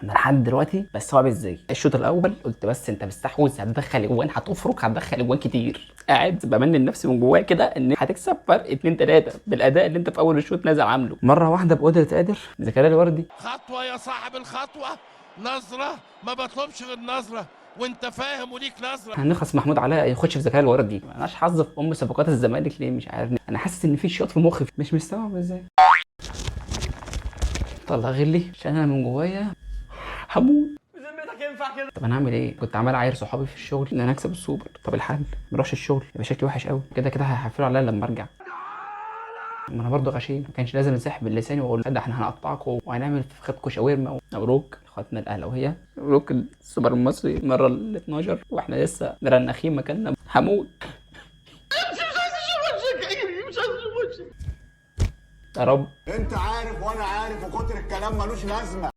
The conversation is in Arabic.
انا لحد دلوقتي بستوعب ازاي الشوط الاول قلت بس انت مستحوذ هتدخل اجوان هتفرك هتدخل اجوان كتير، قاعد بمنن نفسي من جوايا كده ان هتكسب فرق 2 3 بالاداء اللي انت في اول الشوط نازل عامله. مره واحده بقدره قادر زكريا الوردي خطوة يا صاحب الخطوة، نظرة ما بطلبش غير نظرة وانت فاهم وليك نظرة. هنخلص محمود علاء يخش في زكريا الوردي. مالناش حظ في صفقات الزمالك ليه مش عارف، انا حاسس ان في شياط في مخي مش مستوعب ازاي. طلع غلي عشان انا من جوايا هموت. بذمتك ينفع كده؟ طب انا اعمل ايه؟ كنت عمال اعاير صحابي في الشغل ان انا اكسب السوبر، طب الحل ما اروحش الشغل يبقى شكلي وحش قوي، كده كده هيحفلوا عليا لما ارجع. ما انا برضه غشيم، ما كانش لازم انسحب من لساني واقول ده احنا هنقطعكم وهنعمل في خدكم شاورما. مبروك اخواتنا الاهلاويه، مبروك السوبر المصري المره ال 12 واحنا لسه مرنخين مكاننا. هموت يا رب. انت عارف وانا عارف وكتر الكلام ملوش لازمه.